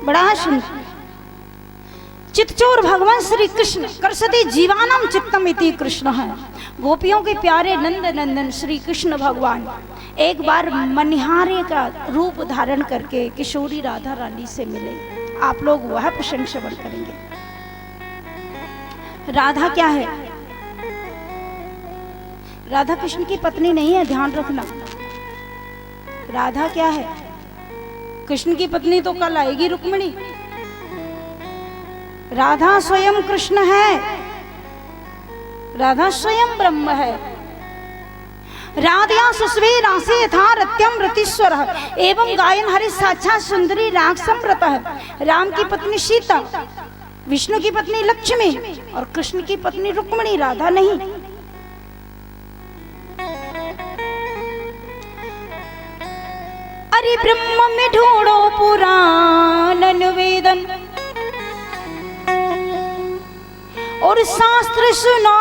बड़ा सुंदर। चितचोर भगवान श्री कृष्ण करसति जीवानम चित्तम इति कृष्ण है। गोपियों के प्यारे नंद नंदन श्री कृष्ण भगवान एक बार मनिहारे का रूप धारण करके किशोरी राधा रानी से मिले। आप लोग वह प्रसंग श्रवण करेंगे। राधा क्या है? राधा कृष्ण की पत्नी नहीं है, ध्यान रखना। राधा क्या है? कृष्ण की पत्नी तो कल आएगी रुक्मिणी। राधा स्वयं कृष्ण है, राधा स्वयं ब्रह्म है। राधया सुस्वे रासे यथा रत्यम रतीश्वर एवं गायन हरि साक्षात सुंदरी राग संप्रत है। राम की पत्नी सीता, विष्णु की पत्नी लक्ष्मी और कृष्ण की पत्नी रुक्मिणी, राधा नहीं। अरे ब्रह्म में ढूंढो पुराण निवेदन और शास्त्र सुनो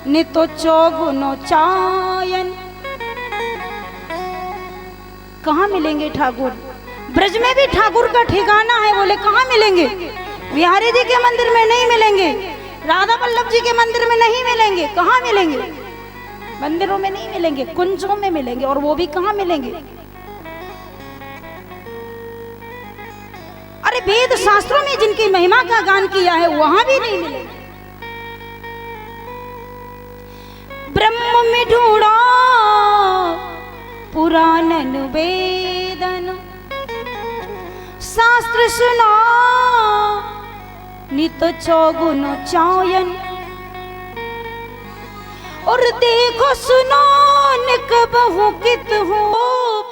नितो चौगुनो चायन। कहाँ मिलेंगे ठाकुर? ब्रज में भी ठाकुर का ठिकाना है। बोले कहाँ मिलेंगे? बिहारी जी के मंदिर में नहीं मिलेंगे, राधा वल्लभ जी के मंदिर में नहीं मिलेंगे। कहाँ मिलेंगे? मंदिरों में नहीं मिलेंगे, कुंजों में मिलेंगे। और वो भी कहाँ मिलेंगे? अरे वेद शास्त्रों में जिनकी महिमा का गान किया है वहां भी नहीं मिलेंगे। ब्रह्म में ढूंढो पुराण वेदन, शास्त्र सुनो नित चौगुन चायन। और देखो सुनो निक बहु कित होप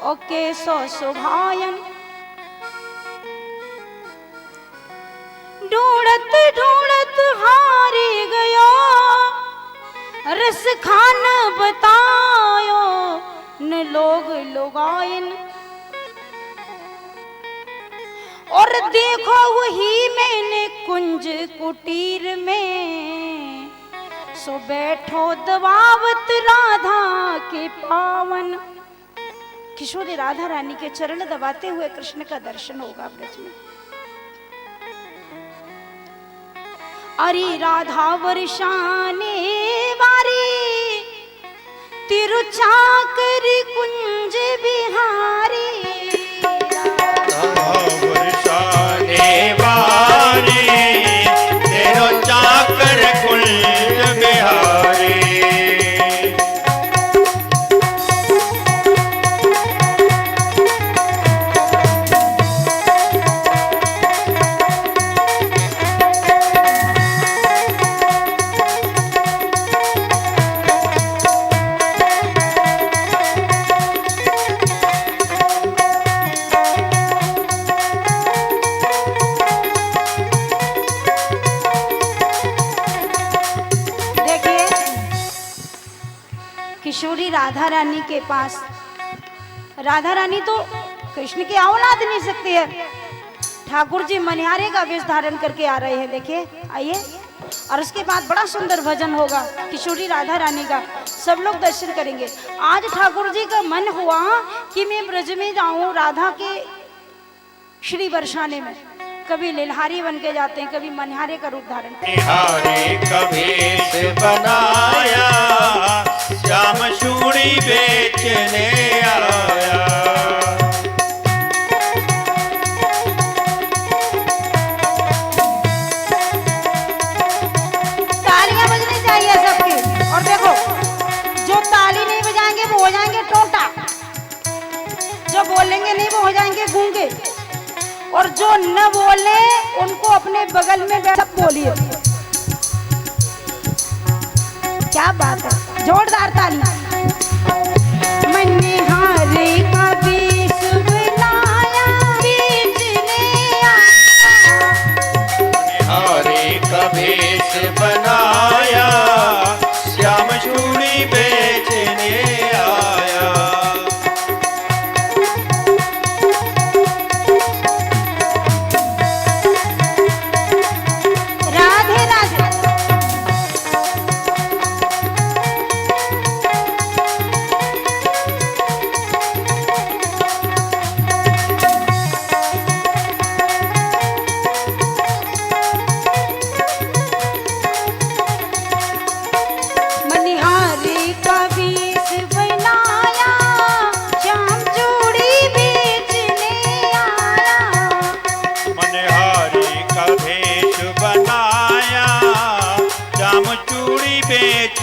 ओ केसो सुभायन। ढूंढत ढूंढत हारी गयो रस खान बतायो न लोग लोगायन। और देखो वही मैंने कुंज कुटीर में सो बैठो दबावत राधा के पावन। किशोरी राधा रानी के चरण दबाते हुए कृष्ण का दर्शन होगा ब्रज में। अरे राधा वर्षाने वारी तिरुचाकर कुंज बिहारी। राधा वर्षाने वारी तिरुचाकर कुंज बिहारी। किशोरी राधा रानी के पास, राधा रानी तो कृष्ण की औलाद नहीं सकती है। ठाकुर जी मनिहारे का वेश धारण करके आ रहे हैं। देखिए, आइए। और उसके बाद बड़ा सुंदर भजन होगा किशोरी राधा रानी का, सब लोग दर्शन करेंगे। आज ठाकुर जी का मन हुआ कि मैं ब्रज में जाऊं राधा के श्री बरसाने में। कभी लिलहारी बन के जाते हैं, कभी मनिहारे का रूप धारण निहारे का भेष बनाया, श्याम चूड़ी बेचने आया। तालियां बजनी चाहिए सबकी। और देखो, जो ताली नहीं बजाएंगे वो हो जाएंगे टोटा, जो बोलेंगे नहीं वो हो जाएंगे गूंगे, और जो न बोले उनको अपने बगल में बैठ बोलिए। क्या बात है, जोरदार ताली। मनिहारे का वेश बनाया बेचने आया। मनिहारे का भेष बनाया, श्याम चूड़ी बेचने आया। राधे राधे।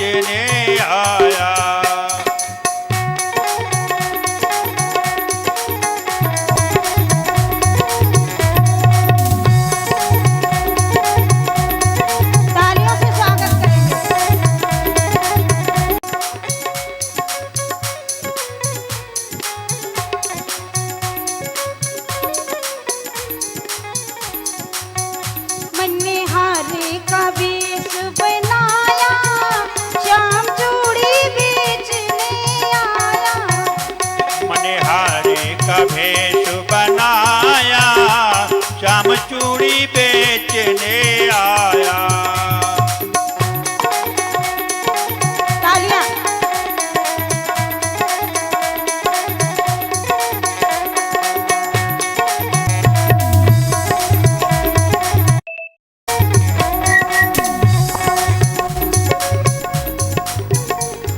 बेचने आया। तालियों से स्वागत करेंगे। मनिहारे का वेश बनाया, श्याम चूड़ी बेचने आया। मनिहारे का भेष बनाया, श्याम चूड़ी बेचने आया। तालियां।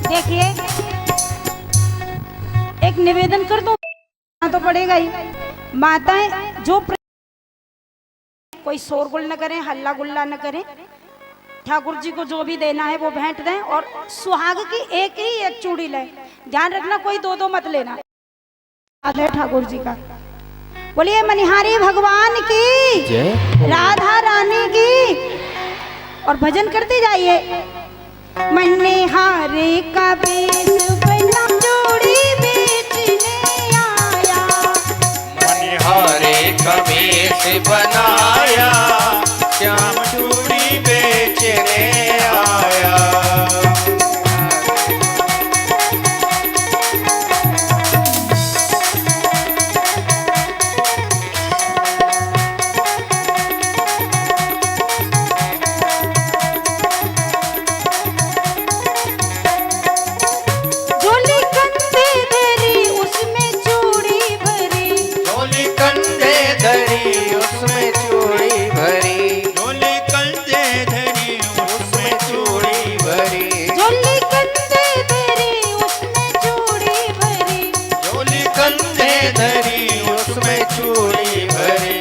देखिए, एक निवेदन कर दो तो पड़ेगा ही। माताएं जो कोई शोरगुल न करें, हल्ला गुल्ला न करें। ठाकुर जी को जो भी देना है वो भेंट दें और सुहाग की एक ही एक चूड़ी लें। ध्यान रखना, कोई दो दो मत लेना। याद है ठाकुर जी का। बोलिए मनिहारी भगवान की जय। राधा रानी की। और भजन करते जाइए। मनिहारे का वेश बना, चूड़ी बेचने आया। मनिहारे का वेश बनाया, श्याम चूड़ी बेचने आया। झोली कंधे धरी, उसमें चूड़ी भरी। झोली कंधे धरी, उसमें चूड़ी भरी। झोली कंधे धरी, उसमें चूड़ी भरी। झोली कंधे धरी, उसमें चूड़ी भरी। झोली कंधे धरी, उसमें चूड़ी भरी।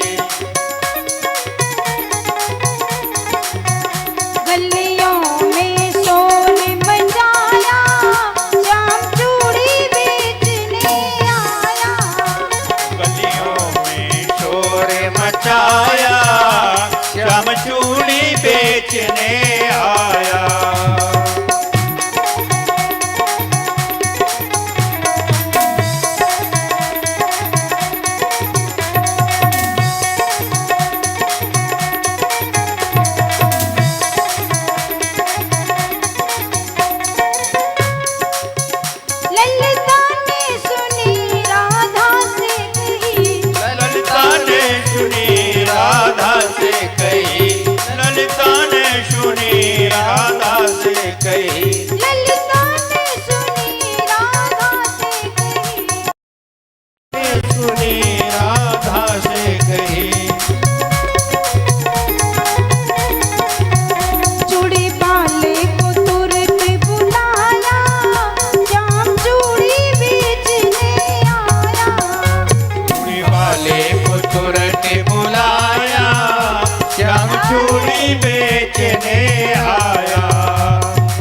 गलियों में सोन मंजाया, श्याम चूड़ी बेचने आया। गलियों में शोर मचाया, श्याम चूड़ी बेचने आया। ललिता ने सुनी राधा से कही। ललिता ने सुनी राधा से कही। ललिता ने सुनी राधा से कही। ललिता ने सुनी राधा से कही। सुनी राधा से कही। चूड़ी वाले को तुरंत बुलाया, श्याम चूड़ी बेचने आया। चूड़ी वाले को तुरंत बुलाया, श्याम चूड़ी बेचने आया।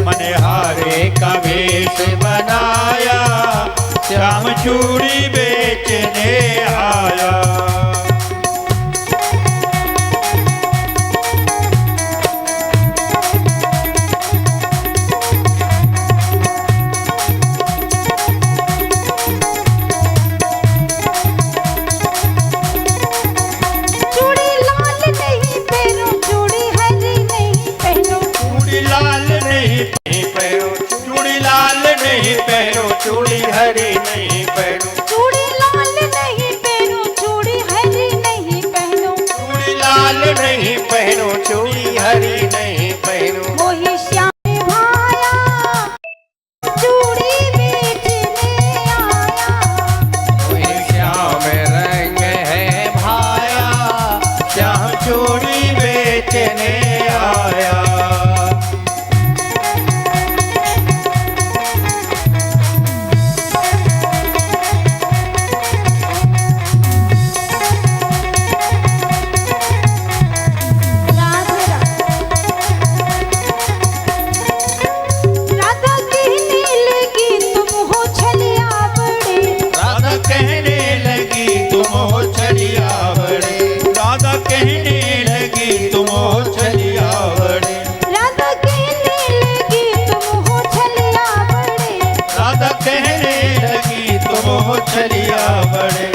मनिहारे का वेश बनाया, श्याम चूड़ी बेचने आया। चूड़ी लाल नहीं पहनो, चूड़ी हरी नहीं पहनो। चूड़ी लाल नहीं पहनो, चूड़ी लाल नहीं पहनो। चूड़ी हरी नहीं पहनो। चूड़ी लाल नहीं पहनो, चूड़ी हरी नहीं पहनो। चूड़ी लाल नहीं पहनो, चूड़ी हरी नहीं पहनो। मोही श्याम भाया, चूड़ी बेचने आया। कोई श्याम रंग है भाया, श्याम चूड़ी बेचने आया। मछलिया बड़े।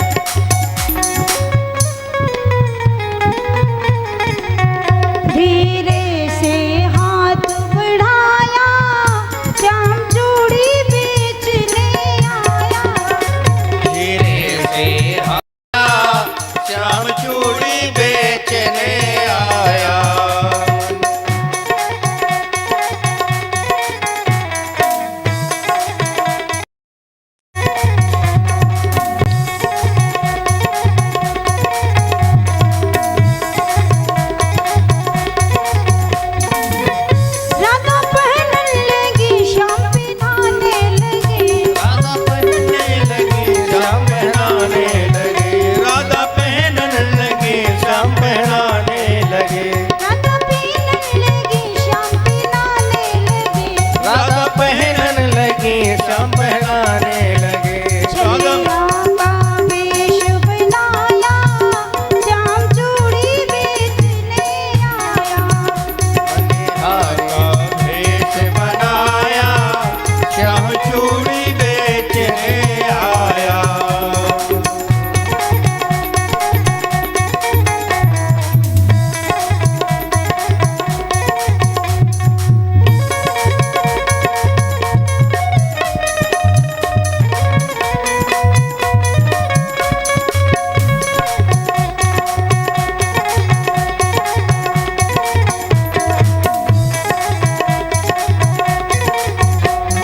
धीरे से हाथ बढ़ाया, श्याम चूड़ी बेचने आया। धीरे से आया, श्याम चूड़ी बेचने आया। राधा पहनने लगी, श्याम पहनाने लगी। राधा पहनने लगी, श्याम पहनाने लगे। राधा पहनने लगी, श्याम पहनाने लगे। राधा पहनने लगी, श्याम पहनाने लगी। राधा पहनने लगी, श्याम पहनाने लगे। छलिया का वेश बनाया, श्याम चूड़ी बेचने आया। मनिहार का भेष बनाया, श्याम चूड़ी बेचने आया।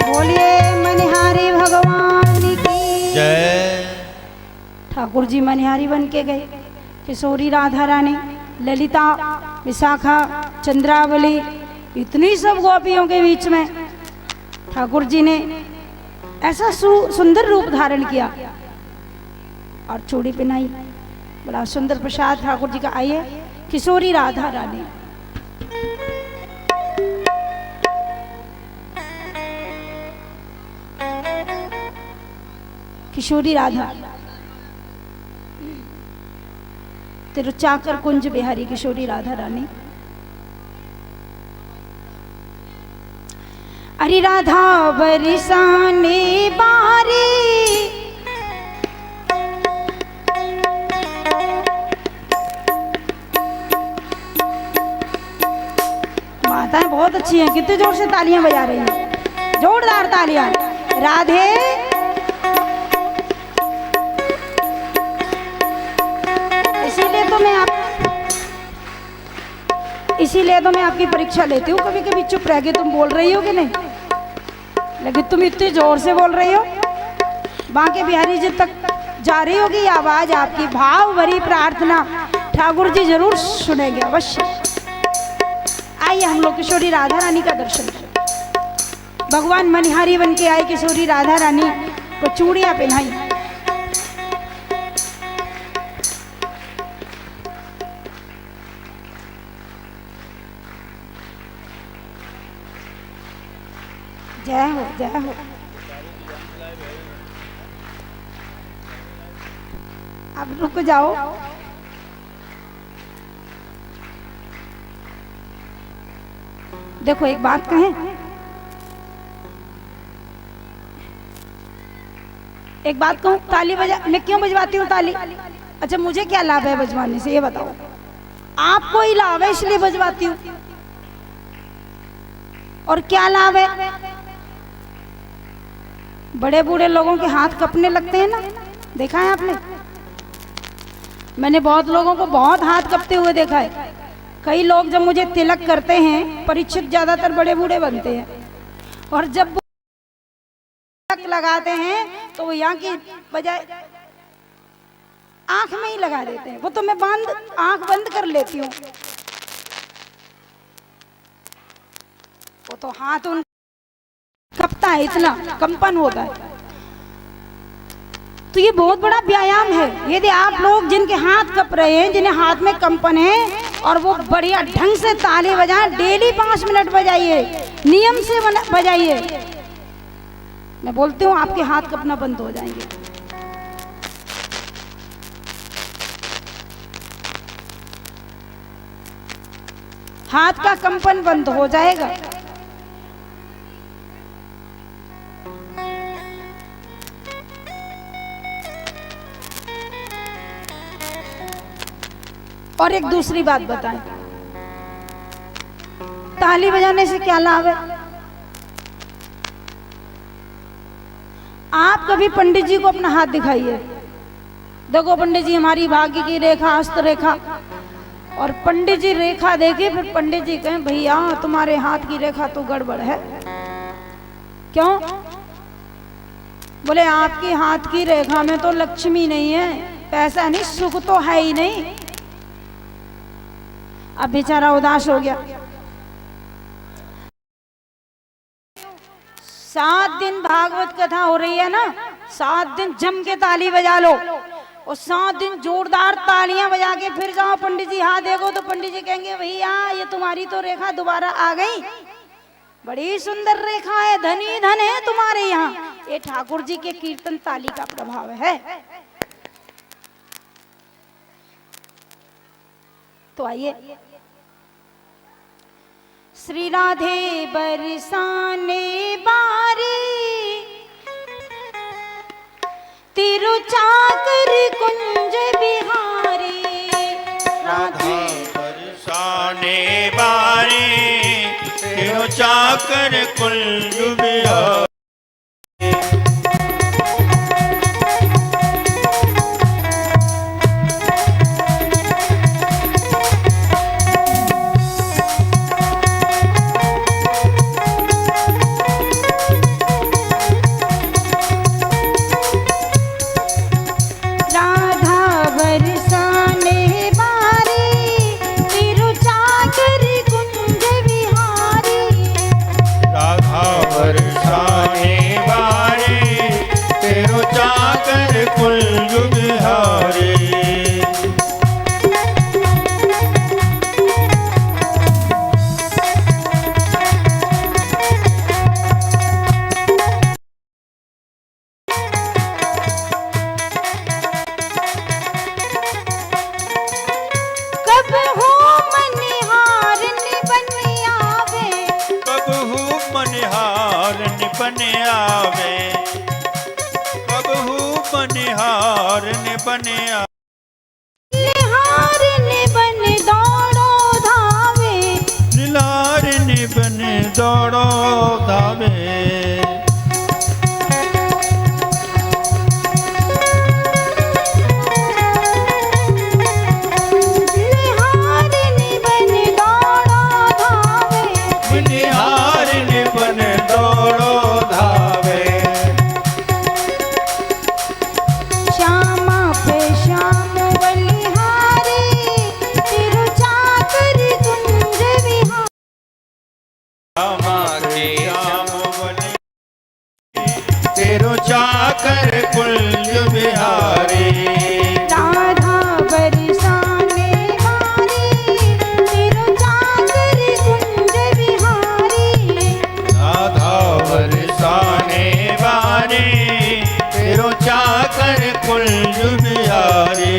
बोलिए मनिहारी भगवान की। जय। ठाकुर जी मनिहारी बन के गए। किशोरी राधा रानी, ललिता, विशाखा, चंद्रावली, इतनी सब गोपियों के बीच में ठाकुर जी ने ऐसा सुंदर रूप धारण किया और चूड़ी पहनाई। बड़ा सुंदर प्रसाद ठाकुर जी का। आइए किशोरी राधा रानी। किशोरी राधा तिरुचाकर कुंज बिहारी किशोरी राधा रानी। अरे राधा बरसाने बारी, माताएं बहुत अच्छी हैं। कितने जोर से तालियां बजा रही हैं, जोरदार तालियां। राधे इसीलिए तो मैं आपकी परीक्षा लेती हूँ। कभी कभी चुप रह के तुम बोल रही हो कि नहीं, लेकिन तुम इतने जोर से बोल रही हो। बांके बिहारी जी तक जा रही होगी आवाज आपकी। भाव भरी प्रार्थना ठाकुर जी जरूर सुनेंगे अवश्य। आइए हम लोग किशोरी राधा रानी का दर्शन करें। भगवान मनिहारी बन के आए किशोरी राधा रानी को चूड़ियां पहनाई। जय हो जय हो। अब रुक जाओ। देखो एक बात कहें, एक बात कहूं, ताली बजा, मैं क्यों बजवाती हूँ ताली? अच्छा मुझे क्या लाभ है बजवाने से, ये बताओ। आपको ही लाभ है इसलिए बजवाती हूँ। और क्या लाभ है? बड़े बूढ़े लोगों के हाथ कपने लगते हैं ना, देखा है आपने? मैंने बहुत लोगों को बहुत हाथ कपते हुए देखा है। कई लोग जब मुझे तिलक करते हैं, परीक्षित ज्यादातर बड़े बूढ़े बनते हैं, और जब तिलक लगाते हैं तो वो यहाँ की बजाय आंख में ही लगा देते हैं। वो तो मैं आंख बंद कर लेती हूँ, वो तो हाथ उन कपता है, इतना कंपन होता है। तो ये बहुत बड़ा व्यायाम है। यदि आप लोग जिनके हाथ कप रहे हैं, जिन्हें हाथ में कंपन है, और वो बढ़िया ढंग से ताली बजाएं, डेली 5 मिनट बजाइए, नियम से बजाइए। मैं बोलती हूँ आपके हाथ कपना बंद हो जाएंगे। हाथ का कंपन बंद हो जाएगा। और एक दूसरी बात बताएं, ताली बजाने से क्या लाभ है? आप कभी पंडित जी को अपना हाथ दिखाइए, देखो पंडित जी हमारी भाग्य की रेखा, हस्त रेखा, और पंडित जी रेखा देखे, फिर पंडित जी कहें भैया तुम्हारे हाथ की रेखा तो गड़बड़ है। क्यों? बोले आपके हाथ की रेखा में तो लक्ष्मी नहीं है, पैसा नहीं, सुख तो है ही नहीं। अब बेचारा उदास हो गया। 7 दिन भागवत कथा हो रही है ना, 7 दिन जम के ताली बजा लो, और 7 दिन जोरदार तालियां बजा के फिर जाओ पंडित जी हाथ देखो, तो पंडित जी कहेंगे भैया ये तुम्हारी तो रेखा दोबारा आ गई, बड़ी सुंदर रेखा है, धनी धन है तुम्हारे यहाँ। ये ठाकुर जी के कीर्तन ताली का प्रभाव है। तो आइए, श्री राधे बरसाने बारी, तिरुचाकर कुंज बिहारी। राधे बरसाने बारी, तिरुचाकर कुंज बिहारी। बने आवे, कबहू बनिहारन बने आवे, निहारन बन दौड़ो धावे, निहारन बन दौड़ो धावे। तिरुचाकर कुंज बिहारी। राधा बरसाने वाली, तिरुचाकर कुंज बिहारी। राधा बरसाने वाली, तिरुचाकर कुंज बिहारी।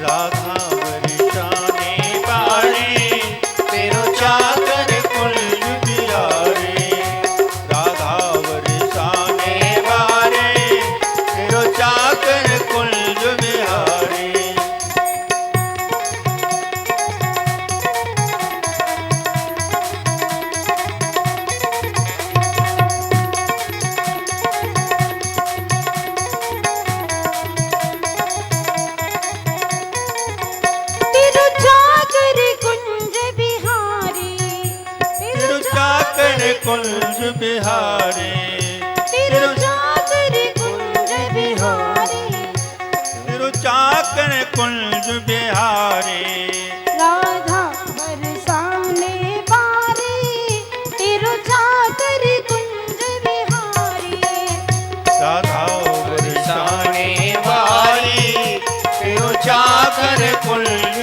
राधा बरसाने वारे तेरो चाकर कुंज बिहारे राधा बरसाने वारे तेरो चाकर कुंज बिहारे कुंज बिहारी तेरो चाकर कुंज बिहारी तेरो चाकर कुंज बिहारी राधा बरसाने वारे तेरो चाकर कुंज बिहारी राधा बरसाने वारी तेरो चाकर कुंज